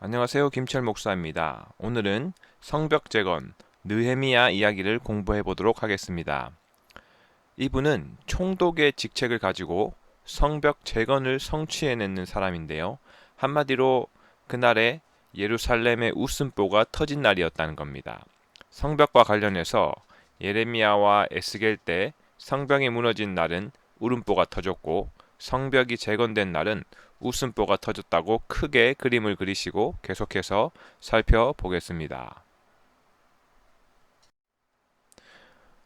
안녕하세요. 김철 목사입니다. 오늘은 성벽 재건, 느헤미야 이야기를 공부해 보도록 하겠습니다. 이분은 총독의 직책을 가지고 성벽 재건을 성취해내는 사람인데요. 한마디로 그날에 예루살렘의 웃음보가 터진 날이었다는 겁니다. 성벽과 관련해서 예레미야와 에스겔 때 성벽이 무너진 날은 울음보가 터졌고 성벽이 재건된 날은 웃음보가 터졌다고 크게 그림을 그리시고 계속해서 살펴보겠습니다.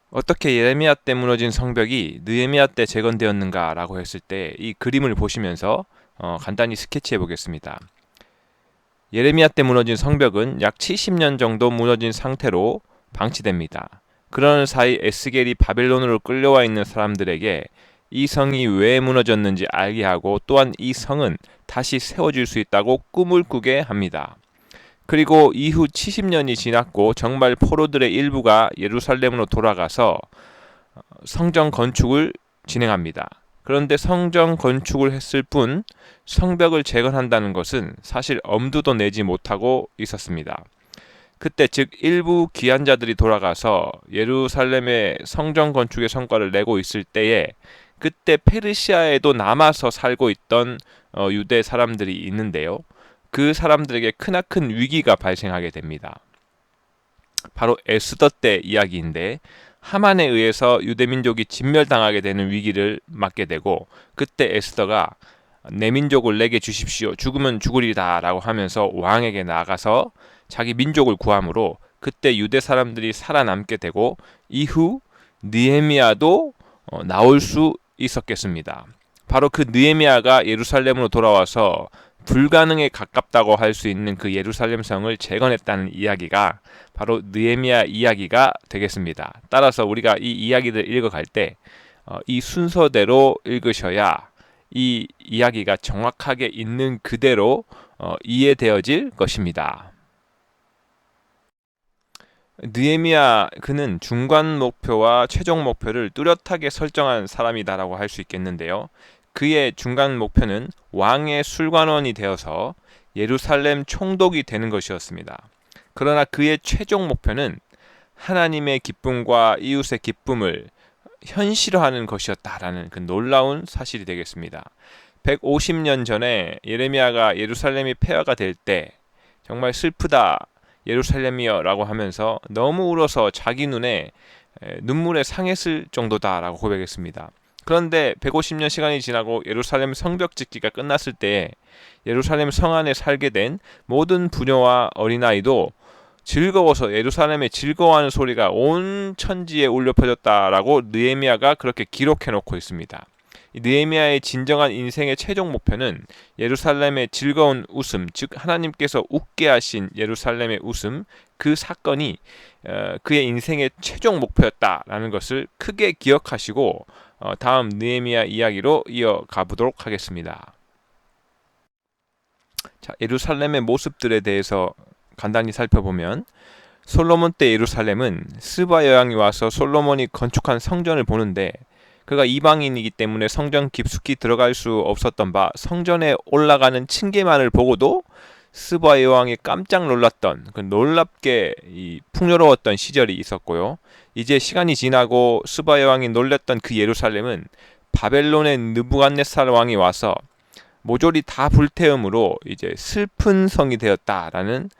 어떻게 예레미야 때 무너진 성벽이 느헤미야 때 재건되었는가라고 했을 때 이 그림을 보시면서 간단히 스케치해 보겠습니다. 예레미야 때 무너진 성벽은 약 70년 정도 무너진 상태로 방치됩니다. 그러는 사이 에스겔이 바벨론으로 끌려와 있는 사람들에게 이 성이 왜 무너졌는지 알게 하고 또한 이 성은 다시 세워질 수 있다고 꿈을 꾸게 합니다. 그리고 이후 70년이 지났고 정말 포로들의 일부가 예루살렘으로 돌아가서 성전 건축을 진행합니다. 그런데 성전 건축을 했을 뿐 성벽을 재건한다는 것은 사실 엄두도 내지 못하고 있었습니다. 그때 즉 일부 귀환자들이 돌아가서 예루살렘의 성전 건축의 성과를 내고 있을 때에 그때 페르시아에도 남아서 살고 있던 유대 사람들이 있는데요. 그 사람들에게 크나큰 위기가 발생하게 됩니다. 바로 에스더 때 이야기인데 하만에 의해서 유대민족이 진멸당하게 되는 위기를 맞게 되고 그때 에스더가 내 민족을 내게 주십시오. 죽으면 죽으리다 라고 하면서 왕에게 나가서 자기 민족을 구함으로 그때 유대 사람들이 살아남게 되고 이후 느헤미야도 나올 수 있었겠습니다. 바로 그 느헤미야가 예루살렘으로 돌아와서 불가능에 가깝다고 할 수 있는 그 예루살렘 성을 재건했다는 이야기가 바로 느헤미야 이야기가 되겠습니다. 따라서 우리가 이 이야기를 읽어갈 때 이 순서대로 읽으셔야 이 이야기가 정확하게 있는 그대로 이해되어질 것입니다. 느헤미야 그는 중간 목표와 최종 목표를 뚜렷하게 설정한 사람이다라고 할 수 있겠는데요. 그의 중간 목표는 왕의 술관원이 되어서 예루살렘 총독이 되는 것이었습니다. 그러나 그의 최종 목표는 하나님의 기쁨과 이웃의 기쁨을 현실화하는 것이었다라는 그 놀라운 사실이 되겠습니다. 150년 전에 예레미야가 예루살렘이 폐허가 될 때 정말 슬프다 예루살렘이여 라고 하면서 너무 울어서 자기 눈에 눈물에 상했을 정도다 라고 고백했습니다. 그런데 150년 시간이 지나고 예루살렘 성벽 짓기가 끝났을 때 예루살렘 성 안에 살게 된 모든 부녀와 어린아이도 즐거워서 예루살렘에 즐거워하는 소리가 온 천지에 울려 퍼졌다라고 느헤미야가 그렇게 기록해 놓고 있습니다. 느헤미야의 진정한 인생의 최종 목표는 예루살렘의 즐거운 웃음, 즉 하나님께서 웃게 하신 예루살렘의 웃음, 그 사건이 그의 인생의 최종 목표였다라는 것을 크게 기억하시고 다음 느헤미야 이야기로 이어가 보도록 하겠습니다. 자, 예루살렘의 모습들에 대해서 간단히 살펴보면 솔로몬 때 예루살렘은 스바 여왕이 와서 솔로몬이 건축한 성전을 보는데 그가 이방인이기 때문에 성전 깊숙이 들어갈 수 없었던 바 성전에 올라가는 층계만을 보고도 스바 여왕이 깜짝 놀랐던 그 놀랍게 풍요로웠던 시절이 있었고요. 이제 시간이 지나고 스바 여왕이 놀랐던 그 예루살렘은 바벨론의 느부갓네살 왕이 와서 모조리 다 불태움으로 이제 슬픈 성이 되었다라는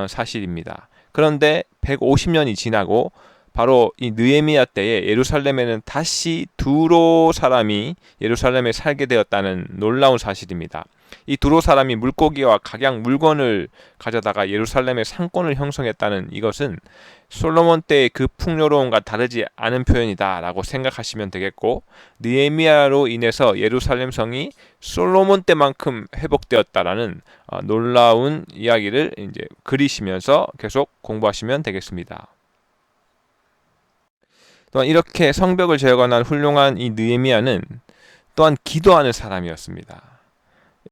사실입니다. 그런데 150년이 지나고 바로 이 느헤미야 때에 예루살렘에는 다시 두로 사람이 예루살렘에 살게 되었다는 놀라운 사실입니다. 이 두로 사람이 물고기와 각양 물건을 가져다가 예루살렘의 상권을 형성했다는 이것은 솔로몬 때의 그 풍요로움과 다르지 않은 표현이다라고 생각하시면 되겠고 느헤미야로 인해서 예루살렘 성이 솔로몬 때만큼 회복되었다라는 놀라운 이야기를 이제 그리시면서 계속 공부하시면 되겠습니다. 또한 이렇게 성벽을 재건한 훌륭한 이 느헤미야는 또한 기도하는 사람이었습니다.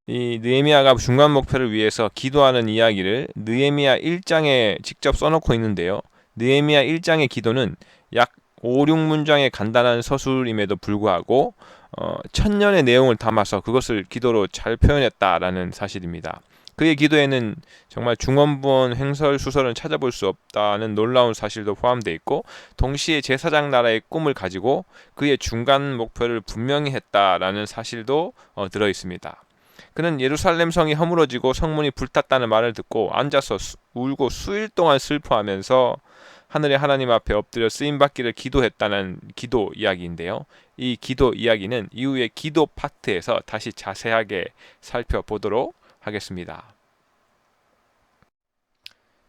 이 느헤미야가 중간 목표를 위해서 기도하는 이야기를 느헤미야 1장에 직접 써놓고 있는데요. 느헤미야 1장의 기도는 약 5, 6문장의 간단한 서술임에도 불구하고 천년의 내용을 담아서 그것을 기도로 잘 표현했다라는 사실입니다. 그의 기도에는 정말 중원부원 횡설수설은 찾아볼 수 없다는 놀라운 사실도 포함되어 있고, 동시에 제사장 나라의 꿈을 가지고 그의 중간 목표를 분명히 했다라는 사실도 들어 있습니다. 그는 예루살렘 성이 허물어지고 성문이 불탔다는 말을 듣고 앉아서 울고 수일 동안 슬퍼하면서 하늘의 하나님 앞에 엎드려 쓰임받기를 기도했다는 기도 이야기인데요. 이 기도 이야기는 이후의 기도 파트에서 다시 자세하게 살펴보도록 하겠습니다.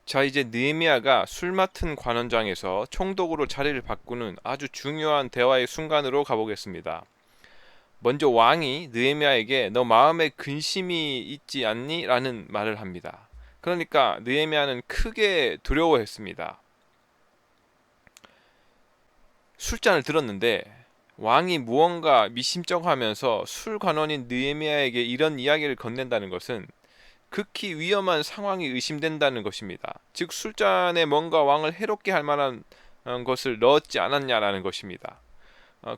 자, 이제 느헤미야가 술 맡은 관원장에서 총독으로 자리를 바꾸는 아주 중요한 대화의 순간으로 가보겠습니다. 먼저 왕이 느헤미야에게 너 마음에 근심이 있지 않니? 라는 말을 합니다. 그러니까 느헤미야는 크게 두려워했습니다. 술잔을 들었는데 왕이 무언가 미심쩍어하면서 술관원인 느헤미야에게 이런 이야기를 건넨다는 것은 극히 위험한 상황이 의심된다는 것입니다. 즉 술잔에 뭔가 왕을 해롭게 할 만한 것을 넣었지 않았냐라는 것입니다.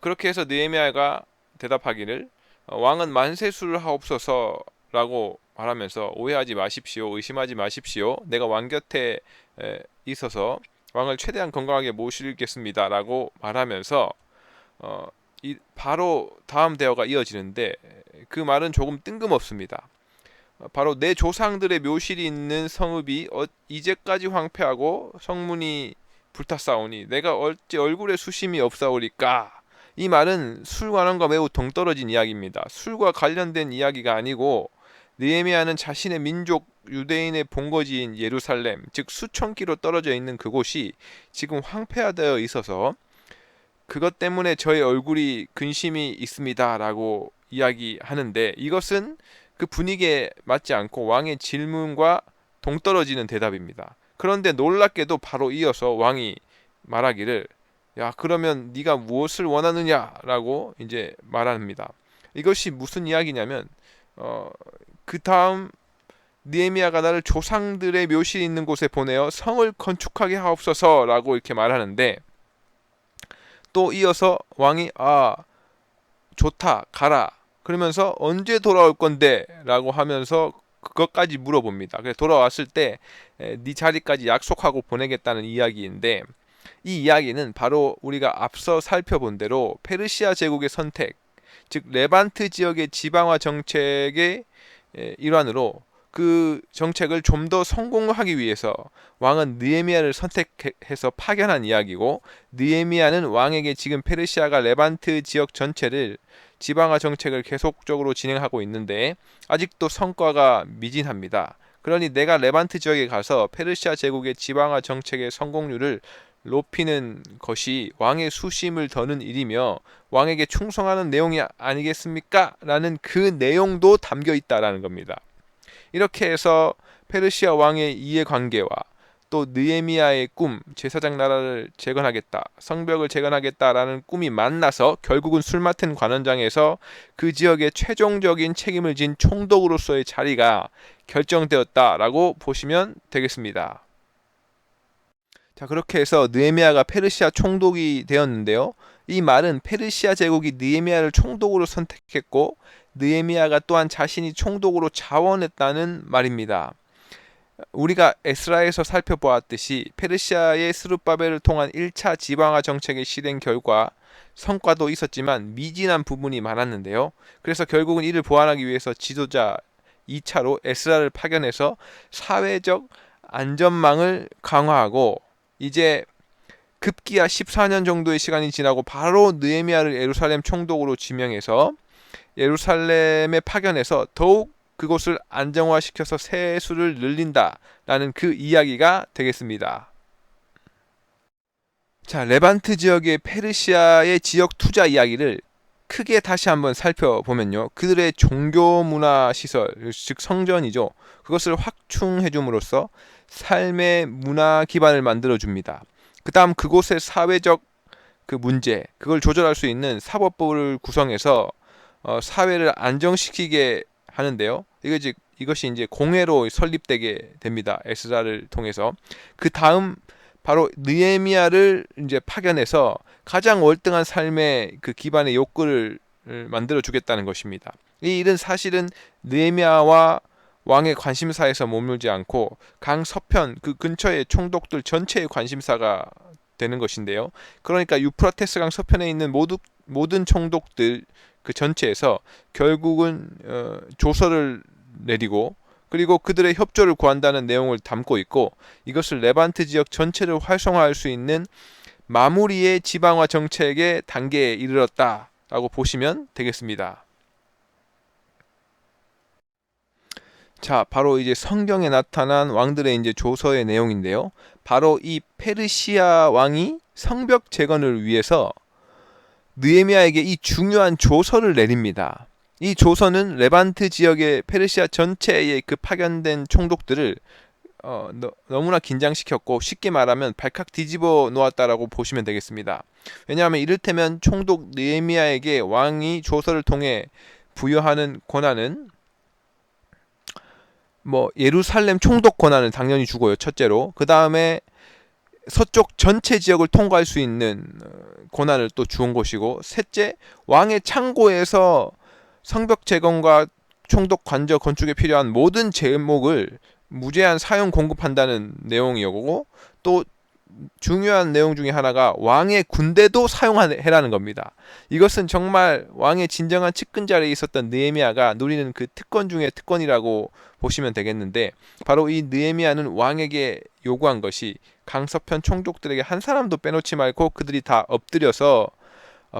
그렇게 해서 느헤미야가 대답하기를 왕은 만세수를 하옵소서라고 말하면서 오해하지 마십시오, 의심하지 마십시오. 내가 왕 곁에 있어서 왕을 최대한 건강하게 모시겠습니다라고 말하면서 바로 다음 대화가 이어지는데 그 말은 조금 뜬금없습니다. 바로 내 조상들의 묘실이 있는 성읍이 이제까지 황폐하고 성문이 불탔사오니 내가 어찌 얼굴에 수심이 없사오리까. 이 말은 술관원과 매우 동떨어진 이야기입니다. 술과 관련된 이야기가 아니고 느헤미야는 자신의 민족 유대인의 본거지인 예루살렘, 즉 수천 킬로 떨어져 있는 그곳이 지금 황폐화되어 있어서 그것 때문에 저의 얼굴이 근심이 있습니다라고 이야기하는데, 이것은 그 분위기에 맞지 않고 왕의 질문과 동떨어지는 대답입니다. 그런데 놀랍게도 바로 이어서 왕이 말하기를 야, 그러면 네가 무엇을 원하느냐라고 이제 말합니다. 이것이 무슨 이야기냐면 그 다음 느헤미야가 나를 조상들의 묘실이 있는 곳에 보내어 성을 건축하게 하옵소서라고 이렇게 말하는데, 또 이어서 왕이 좋다 가라 그러면서 언제 돌아올 건데 라고 하면서 그것까지 물어봅니다. 그래서 돌아왔을 때 네 자리까지 약속하고 보내겠다는 이야기인데, 이 이야기는 바로 우리가 앞서 살펴본 대로 페르시아 제국의 선택, 즉 레반트 지역의 지방화 정책의 일환으로 그 정책을 좀 더 성공하기 위해서 왕은 느헤미야를 선택해서 파견한 이야기고, 느헤미야는 왕에게 지금 페르시아가 레반트 지역 전체를 지방화 정책을 계속적으로 진행하고 있는데 아직도 성과가 미진합니다. 그러니 내가 레반트 지역에 가서 페르시아 제국의 지방화 정책의 성공률을 높이는 것이 왕의 수심을 더는 일이며 왕에게 충성하는 내용이 아니겠습니까? 라는 그 내용도 담겨 있다라는 겁니다. 이렇게 해서 페르시아 왕의 이해관계와 또 느헤미야의 꿈, 제사장 나라를 재건하겠다, 성벽을 재건하겠다라는 꿈이 만나서 결국은 술 맡은 관원장에서 그 지역의 최종적인 책임을 진 총독으로서의 자리가 결정되었다라고 보시면 되겠습니다. 자, 그렇게 해서 느헤미야가 페르시아 총독이 되었는데요. 이 말은 페르시아 제국이 느헤미야를 총독으로 선택했고 느헤미야가 또한 자신이 총독으로 자원했다는 말입니다. 우리가 에스라에서 살펴보았듯이 페르시아의 스룹바벨을 통한 1차 지방화 정책의 실행 결과 성과도 있었지만 미진한 부분이 많았는데요. 그래서 결국은 이를 보완하기 위해서 지도자 2차로 에스라를 파견해서 사회적 안전망을 강화하고, 이제 급기야 14년 정도의 시간이 지나고 바로 느헤미야를 예루살렘 총독으로 지명해서 예루살렘에 파견해서 더욱 그곳을 안정화시켜서 세수를 늘린다라는 그 이야기가 되겠습니다. 자, 레반트 지역의 페르시아의 지역 투자 이야기를 크게 다시 한번 살펴보면요. 그들의 종교 문화 시설, 즉 성전이죠. 그것을 확충해 줌으로써 삶의 문화 기반을 만들어 줍니다. 그 다음 그곳의 사회적 그 문제, 그걸 조절할 수 있는 사법부를 구성해서 사회를 안정시키게 하는데요. 이것이 이제 공회로 설립되게 됩니다. 에스라를 통해서. 그 다음 바로 느헤미야를 이제 파견해서 가장 월등한 삶의 그 기반의 욕구를 만들어 주겠다는 것입니다. 이 일은 사실은 느헤미야와 왕의 관심사에서 머물지 않고 강 서편 그 근처의 총독들 전체의 관심사가 되는 것인데요. 그러니까 유프라테스 강 서편에 있는 모든 총독들 그 전체에서 결국은 조서를 내리고 그리고 그들의 협조를 구한다는 내용을 담고 있고, 이것을 레반트 지역 전체를 활성화할 수 있는 마무리의 지방화 정책의 단계에 이르렀다라고 보시면 되겠습니다. 자, 바로 이제 성경에 나타난 왕들의 이제 조서의 내용인데요. 바로 이 페르시아 왕이 성벽 재건을 위해서 느헤미야에게 이 중요한 조서를 내립니다. 이 조서는 레반트 지역의 페르시아 전체의 그 파견된 총독들을 너무나 긴장시켰고, 쉽게 말하면 발칵 뒤집어 놓았다라고 보시면 되겠습니다. 왜냐하면 이를테면 총독 느헤미야에게 왕이 조서를 통해 부여하는 권한은 예루살렘 총독 권한을 당연히 주고요. 첫째로. 그 다음에 서쪽 전체 지역을 통과할 수 있는 권한을 또 주은 것이고, 셋째, 왕의 창고에서 성벽 재건과 총독 관저 건축에 필요한 모든 제목을 무제한 사용 공급한다는 내용이었고, 또 중요한 내용 중에 하나가 왕의 군대도 사용해라는 겁니다. 이것은 정말 왕의 진정한 측근자리에 있었던 느헤미야가 누리는 그 특권 중에 특권이라고 보시면 되겠는데, 바로 이 느헤미야는 왕에게 요구한 것이 강서편 총독들에게 한 사람도 빼놓지 말고 그들이 다 엎드려서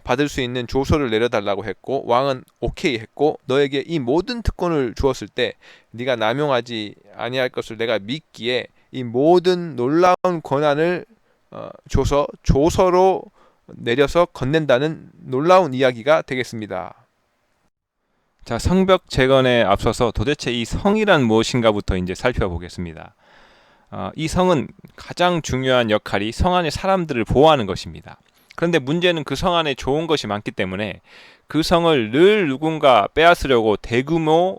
받을 수 있는 조서를 내려달라고 했고, 왕은 오케이 했고, 너에게 이 모든 특권을 주었을 때 네가 남용하지 아니할 것을 내가 믿기에 이 모든 놀라운 권한을 조서로 내려서 건넨다는 놀라운 이야기가 되겠습니다. 자, 성벽 재건에 앞서서 도대체 이 성이란 무엇인가부터 이제 살펴보겠습니다. 이 성은 가장 중요한 역할이 성 안의 사람들을 보호하는 것입니다. 그런데 문제는 그 성 안에 좋은 것이 많기 때문에 그 성을 늘 누군가 빼앗으려고 대규모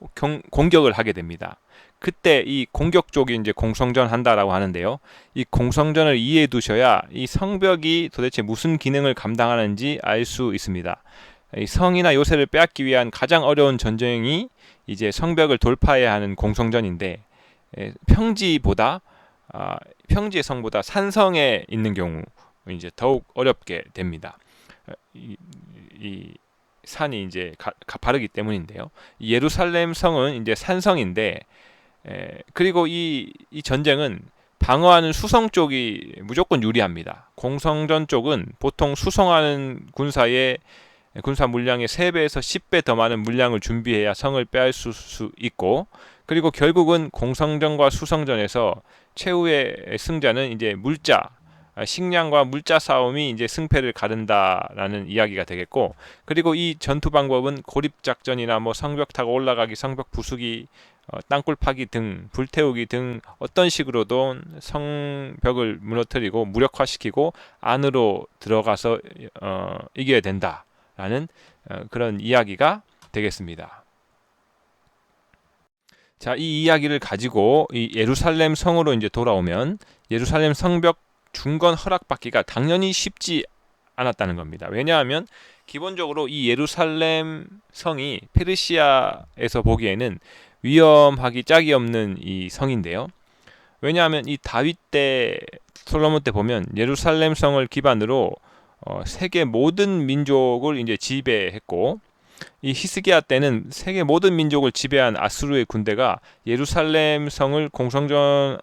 공격을 하게 됩니다. 그때 이 공격 쪽이 이제 공성전 한다라고 하는데요. 이 공성전을 이해해 두셔야 이 성벽이 도대체 무슨 기능을 감당하는지 알 수 있습니다. 이 성이나 요새를 빼앗기 위한 가장 어려운 전쟁이 이제 성벽을 돌파해야 하는 공성전인데, 평지의 성보다 산성에 있는 경우 이제 더욱 어렵게 됩니다. 이 산이 이제 가파르기 때문인데요. 예루살렘 성은 이제 산성인데, 그리고 이 전쟁은 방어하는 수성 쪽이 무조건 유리합니다. 공성전 쪽은 보통 수성하는 군사 물량의 3배에서 10배 더 많은 물량을 준비해야 성을 빼앗을 수 있고, 그리고 결국은 공성전과 수성전에서 최후의 승자는 이제 식량과 물자 싸움이 이제 승패를 가른다라는 이야기가 되겠고, 그리고 이 전투 방법은 고립작전이나 성벽 타고 올라가기, 성벽 부수기, 땅굴 파기 등, 불태우기 등 어떤 식으로든 성벽을 무너뜨리고 무력화시키고 안으로 들어가서 이겨야 된다라는 그런 이야기가 되겠습니다. 자, 이 이야기를 가지고 이 예루살렘 성으로 이제 돌아오면, 예루살렘 성벽 중건 허락받기가 당연히 쉽지 않았다는 겁니다. 왜냐하면 기본적으로 이 예루살렘 성이 페르시아에서 보기에는 위험하기 짝이 없는 이 성인데요. 왜냐하면 이 다윗 때, 솔로몬 때 보면 예루살렘 성을 기반으로 세계 모든 민족을 이제 지배했고, 이 히스기야 때는 세계 모든 민족을 지배한 아수르의 군대가 예루살렘 성을 공성전하면서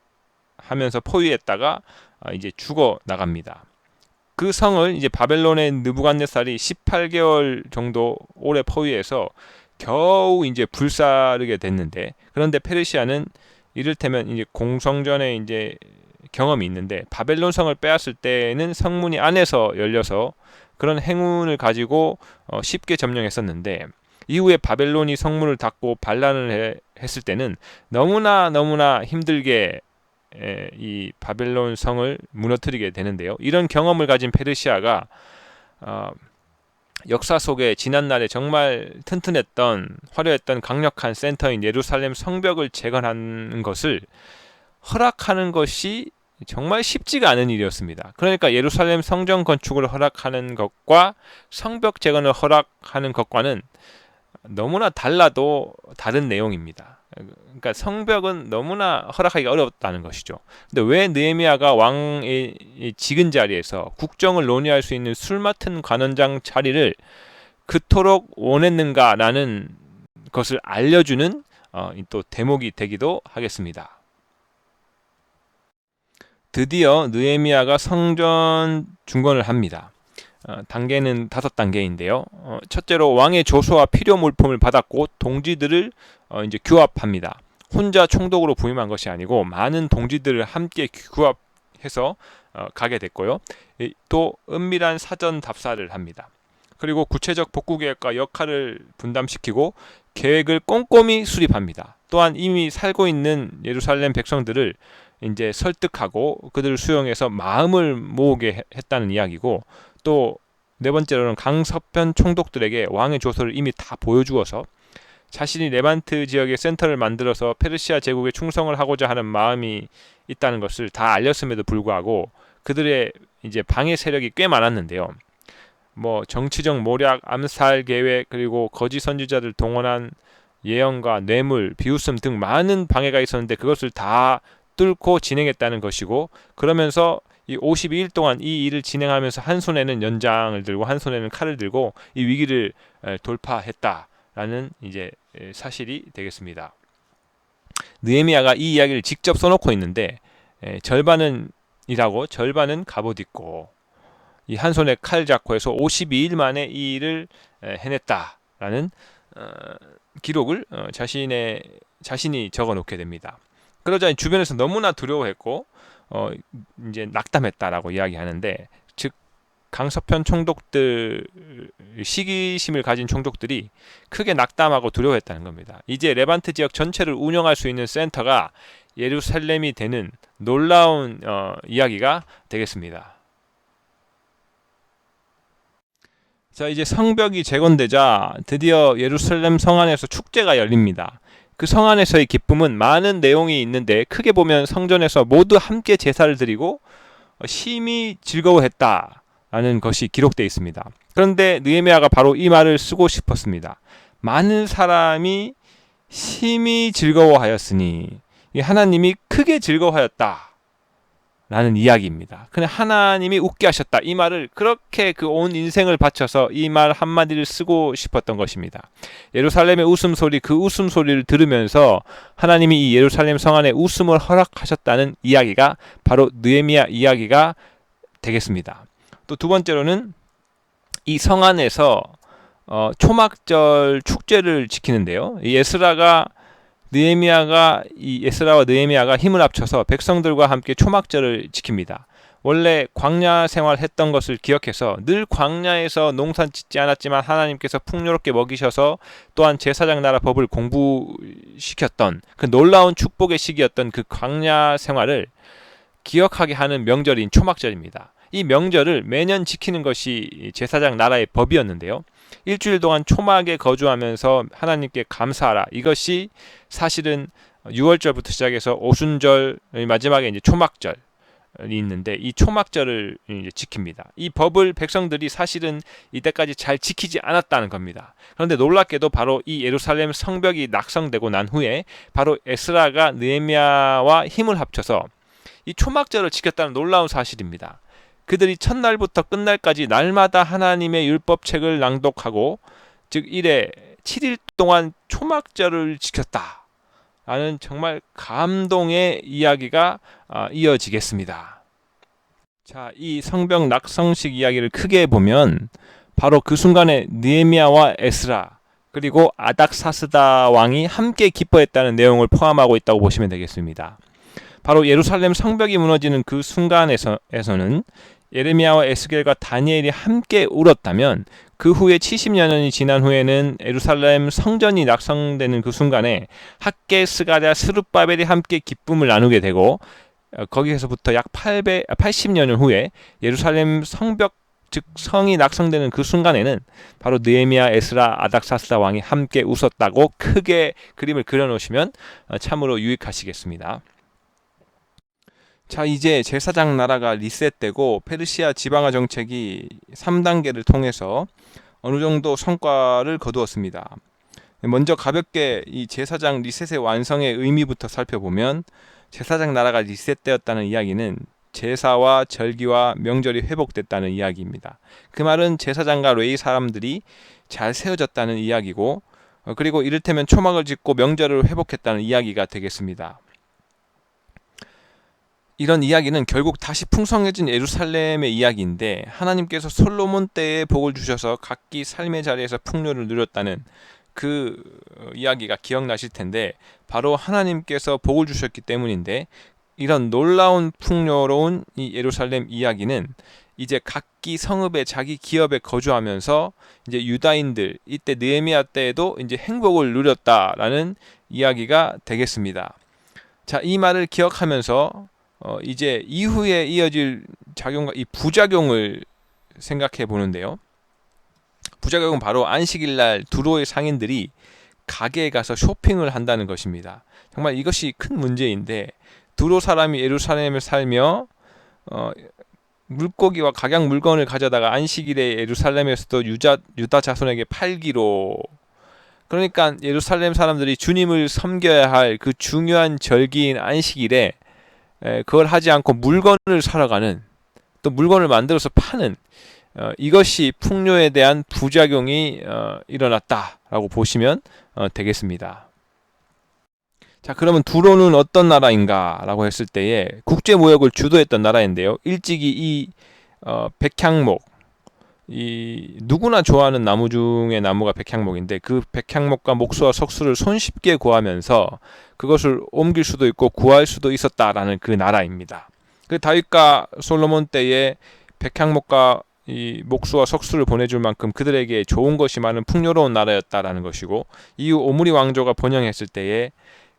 포위했다가 이제 죽어 나갑니다. 그 성을 이제 바벨론의 느부갓네살이 18개월 정도 오래 포위해서 겨우 이제 불사르게 됐는데, 그런데 페르시아는 이를테면 이제 공성전에 이제 경험이 있는데, 바벨론 성을 빼앗을 때는 성문이 안에서 열려서 그런 행운을 가지고 쉽게 점령했었는데, 이후에 바벨론이 성문을 닫고 반란을 했을 때는 너무나 힘들게 이 바벨론 성을 무너뜨리게 되는데요. 이런 경험을 가진 페르시아가 역사 속에 지난날에 정말 튼튼했던, 화려했던 강력한 센터인 예루살렘 성벽을 재건하는 것을 허락하는 것이 정말 쉽지가 않은 일이었습니다. 그러니까 예루살렘 성전 건축을 허락하는 것과 성벽 재건을 허락하는 것과는 너무나 달라도 다른 내용입니다. 그러니까 성벽은 너무나 허락하기가 어렵다는 것이죠. 근데 왜 느헤미야가 왕의 지근 자리에서 국정을 논의할 수 있는 술 맡은 관원장 자리를 그토록 원했는가라는 것을 알려주는 또 대목이 되기도 하겠습니다. 드디어 느헤미야가 성전 중건을 합니다. 단계는 5단계인데요. 첫째로 왕의 조서와 필요 물품을 받았고 동지들을 이제 규합합니다. 혼자 총독으로 부임한 것이 아니고 많은 동지들을 함께 규합해서 가게 됐고요. 또 은밀한 사전 답사를 합니다. 그리고 구체적 복구 계획과 역할을 분담시키고 계획을 꼼꼼히 수립합니다. 또한 이미 살고 있는 예루살렘 백성들을 이제 설득하고 그들을 수용해서 마음을 모으게 했다는 이야기고, 또 네 번째로는 강서편 총독들에게 왕의 조서를 이미 다 보여주어서 자신이 레반트 지역에 센터를 만들어서 페르시아 제국에 충성을 하고자 하는 마음이 있다는 것을 다 알렸음에도 불구하고 그들의 이제 방해 세력이 꽤 많았는데요. 뭐 정치적 모략, 암살 계획, 그리고 거짓 선지자들 동원한 예언과 뇌물, 비웃음 등 많은 방해가 있었는데 그것을 다 뚫고 진행했다는 것이고, 그러면서 이 52일 동안 이 일을 진행하면서 한 손에는 연장을 들고 한 손에는 칼을 들고 이 위기를 돌파했다라는 이제 사실이 되겠습니다. 느헤미야가 이 이야기를 직접 써놓고 있는데 절반은 일하고 절반은 갑옷 입고 이 한 손에 칼 잡고 해서 52일 만에 이 일을 해냈다라는 기록을 자신이 적어놓게 됩니다. 그러자 주변에서 너무나 두려워했고 이제 낙담했다라고 이야기하는데, 즉 강서편 총독들, 시기심을 가진 총독들이 크게 낙담하고 두려워했다는 겁니다. 이제 레반트 지역 전체를 운영할 수 있는 센터가 예루살렘이 되는 놀라운 이야기가 되겠습니다. 자, 이제 성벽이 재건되자 드디어 예루살렘 성 안에서 축제가 열립니다. 그 성 안에서의 기쁨은 많은 내용이 있는데 크게 보면 성전에서 모두 함께 제사를 드리고 심히 즐거워했다라는 것이 기록되어 있습니다. 그런데 느헤미야가 바로 이 말을 쓰고 싶었습니다. 많은 사람이 심히 즐거워하였으니 하나님이 크게 즐거워하였다 라는 이야기입니다. 그냥 하나님이 웃게 하셨다, 이 말을 그렇게 그 온 인생을 바쳐서 이 말 한마디를 쓰고 싶었던 것입니다. 예루살렘의 웃음소리, 그 웃음소리를 들으면서 하나님이 이 예루살렘 성 안에 웃음을 허락하셨다는 이야기가 바로 느헤미야 이야기가 되겠습니다. 또 두 번째로는 이 성 안에서 초막절 축제를 지키는데요. 에스라와 느헤미야가 힘을 합쳐서 백성들과 함께 초막절을 지킵니다. 원래 광야 생활했던 것을 기억해서 늘 광야에서 농사 짓지 않았지만 하나님께서 풍요롭게 먹이셔서 또한 제사장 나라 법을 공부시켰던 그 놀라운 축복의 시기였던 그 광야 생활을 기억하게 하는 명절인 초막절입니다. 이 명절을 매년 지키는 것이 제사장 나라의 법이었는데요. 일주일 동안 초막에 거주하면서 하나님께 감사하라. 이것이 사실은 6월절부터 시작해서 오순절, 마지막에 이제 초막절이 있는데 이 초막절을 이제 지킵니다. 이 법을 백성들이 사실은 이때까지 잘 지키지 않았다는 겁니다. 그런데 놀랍게도 바로 이 예루살렘 성벽이 낙성되고 난 후에 바로 에스라가 느헤미야와 힘을 합쳐서 이 초막절을 지켰다는 놀라운 사실입니다. 그들이 첫날부터 끝날까지 날마다 하나님의 율법책을 낭독하고, 즉 7일 동안 초막절을 지켰다라는 정말 감동의 이야기가 이어지겠습니다. 자, 이 성벽 낙성식 이야기를 크게 보면 바로 그 순간에 느헤미야와 에스라 그리고 아닥사스다 왕이 함께 기뻐했다는 내용을 포함하고 있다고 보시면 되겠습니다. 바로 예루살렘 성벽이 무너지는 그 순간에서는 예레미야와 에스겔과 다니엘이 함께 울었다면, 그 후에 70여 년이 지난 후에는 예루살렘 성전이 낙성되는 그 순간에 학개, 스가랴, 스룹바벨이 함께 기쁨을 나누게 되고, 거기에서부터 약 80년 후에 예루살렘 성벽, 즉 성이 낙성되는 그 순간에는 바로 느헤미야, 에스라, 아닥사스다 왕이 함께 웃었다고 크게 그림을 그려놓으시면 참으로 유익하시겠습니다. 자, 이제 제사장 나라가 리셋되고 페르시아 지방화 정책이 3단계를 통해서 어느 정도 성과를 거두었습니다. 먼저 가볍게 이 제사장 리셋의 완성의 의미부터 살펴보면, 제사장 나라가 리셋되었다는 이야기는 제사와 절기와 명절이 회복됐다는 이야기입니다. 그 말은 제사장과 레위 사람들이 잘 세워졌다는 이야기고, 그리고 이를테면 초막을 짓고 명절을 회복했다는 이야기가 되겠습니다. 이런 이야기는 결국 다시 풍성해진 예루살렘의 이야기인데, 하나님께서 솔로몬 때에 복을 주셔서 각기 삶의 자리에서 풍요를 누렸다는 그 이야기가 기억나실 텐데, 바로 하나님께서 복을 주셨기 때문인데, 이런 놀라운 풍요로운 이 예루살렘 이야기는 이제 각기 성읍에 자기 기업에 거주하면서 이제 유다인들, 이때 느헤미야 때에도 이제 행복을 누렸다라는 이야기가 되겠습니다. 자, 이 말을 기억하면서 이제 이후에 이어질 작용과 이 부작용을 생각해 보는데요. 부작용은 바로 안식일 날 두로의 상인들이 가게에 가서 쇼핑을 한다는 것입니다. 정말 이것이 큰 문제인데, 두로 사람이 예루살렘에 살며 물고기와 각양 물건을 가져다가 안식일에 예루살렘에서도 유다 자손에게 팔기로, 그러니까 예루살렘 사람들이 주님을 섬겨야 할 그 중요한 절기인 안식일에 그걸 하지 않고 물건을 사러 가는, 또 물건을 만들어서 파는, 이것이 풍요에 대한 부작용이 일어났다라고 보시면 되겠습니다. 자, 그러면 두로는 어떤 나라인가 라고 했을 때에 국제무역을 주도했던 나라인데요. 일찍이 이 백향목, 이 누구나 좋아하는 나무 중에 나무가 백향목인데, 그 백향목과 목수와 석수를 손쉽게 구하면서 그것을 옮길 수도 있고 구할 수도 있었다라는 그 나라입니다. 그 다윗과 솔로몬 때에 백향목과 이 목수와 석수를 보내줄 만큼 그들에게 좋은 것이 많은 풍요로운 나라였다라는 것이고, 이후 오므리 왕조가 번영했을 때에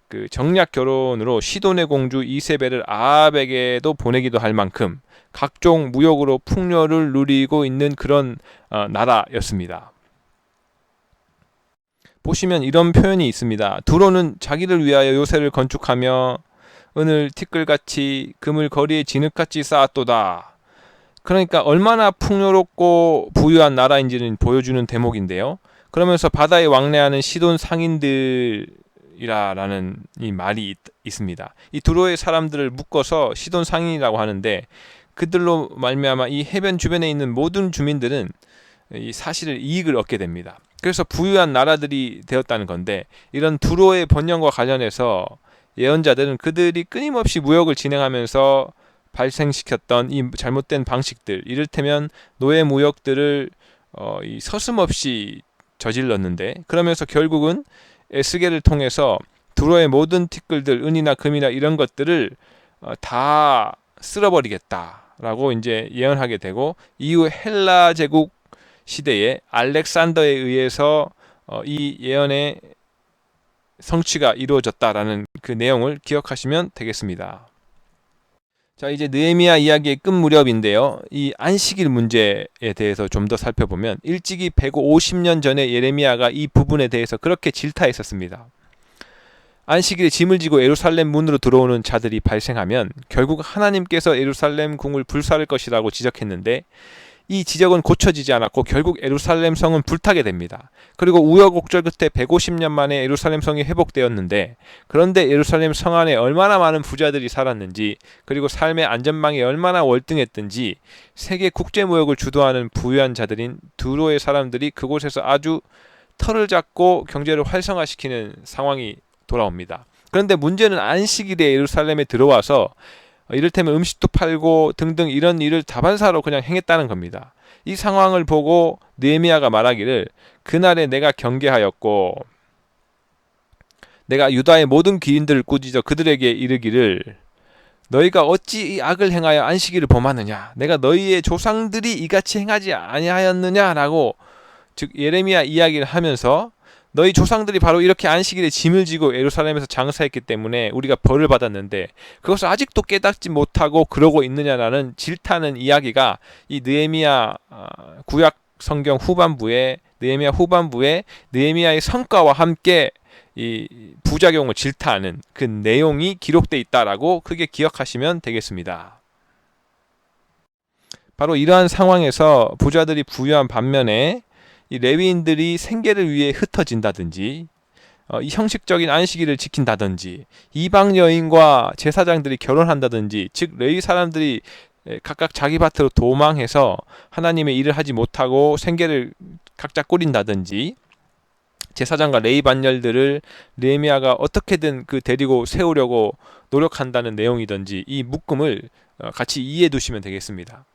그 정략 결혼으로 시돈의 공주 이세벨을 아합에게도 보내기도 할 만큼 각종 무역으로 풍요를 누리고 있는 그런 나라였습니다. 보시면 이런 표현이 있습니다. 두로는 자기를 위하여 요새를 건축하며 은을 티끌같이 금을 거리에 진흙같이 쌓았도다. 그러니까 얼마나 풍요롭고 부유한 나라인지는 보여주는 대목인데요. 그러면서 바다에 왕래하는 시돈 상인들이라는 이 말이 있습니다. 이 두로의 사람들을 묶어서 시돈 상인이라고 하는데, 그들로 말미암아 이 해변 주변에 있는 모든 주민들은 이 사실을 이익을 얻게 됩니다. 그래서 부유한 나라들이 되었다는 건데, 이런 두로의 번영과 관련해서 예언자들은 그들이 끊임없이 무역을 진행하면서 발생시켰던 이 잘못된 방식들, 이를테면 노예 무역들을 서슴없이 저질렀는데, 그러면서 결국은 에스겔을 통해서 두로의 모든 티끌들, 은이나 금이나 이런 것들을 다 쓸어버리겠다라고 이제 예언하게 되고, 이후 헬라 제국 시대에 알렉산더에 의해서 이 예언의 성취가 이루어졌다라는 그 내용을 기억하시면 되겠습니다. 자, 이제 느헤미야 이야기의 끝 무렵인데요. 이 안식일 문제에 대해서 좀 더 살펴보면, 일찍이 150년 전에 예레미야가 이 부분에 대해서 그렇게 질타했었습니다. 안식일에 짐을 지고 예루살렘 문으로 들어오는 자들이 발생하면 결국 하나님께서 예루살렘 궁을 불사를 것이라고 지적했는데, 이 지적은 고쳐지지 않았고 결국 예루살렘 성은 불타게 됩니다. 그리고 우여곡절 끝에 150년 만에 예루살렘 성이 회복되었는데, 그런데 예루살렘 성 안에 얼마나 많은 부자들이 살았는지, 그리고 삶의 안전망이 얼마나 월등했든지 세계 국제무역을 주도하는 부유한 자들인 두로의 사람들이 그곳에서 아주 털을 잡고 경제를 활성화시키는 상황이 돌아옵니다. 그런데 문제는 안식일에 예루살렘에 들어와서 이를테면 음식도 팔고 등등 이런 일을 다반사로 그냥 행했다는 겁니다. 이 상황을 보고 느헤미야가 말하기를, 그날에 내가 경계하였고 내가 유다의 모든 귀인들을 꾸짖어 그들에게 이르기를, 너희가 어찌 이 악을 행하여 안식일을 범하느냐, 내가 너희의 조상들이 이같이 행하지 아니하였느냐라고, 즉 예레미야 이야기를 하면서 너희 조상들이 바로 이렇게 안식일에 짐을 지고 예루살렘에서 장사했기 때문에 우리가 벌을 받았는데 그것을 아직도 깨닫지 못하고 그러고 있느냐라는 질타는 이야기가 이 느헤미야 구약 성경 후반부에, 느헤미야 후반부에 느헤미야의 성과와 함께 이 부작용을 질타하는 그 내용이 기록되어 있다라고 크게 기억하시면 되겠습니다. 바로 이러한 상황에서 부자들이 부유한 반면에 이 레위인들이 생계를 위해 흩어진다든지, 이 형식적인 안식일을 지킨다든지, 이방 여인과 제사장들이 결혼한다든지, 즉 레위 사람들이 각각 자기 밭으로 도망해서 하나님의 일을 하지 못하고 생계를 각자 꾸린다든지, 제사장과 레위 반열들을 느헤미야가 어떻게든 데리고 세우려고 노력한다는 내용이든지, 이 묶음을 같이 이해해 두시면 되겠습니다.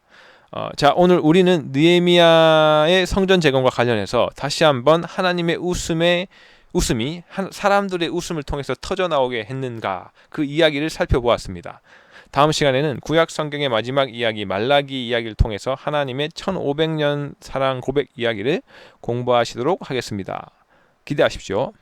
자, 오늘 우리는 느헤미야의 성전 재건과 관련해서 다시 한번 하나님의 웃음이 사람들의 웃음을 통해서 터져나오게 했는가, 그 이야기를 살펴보았습니다. 다음 시간에는 구약 성경의 마지막 이야기 말라기 이야기를 통해서 하나님의 1500년 사랑 고백 이야기를 공부하시도록 하겠습니다. 기대하십시오.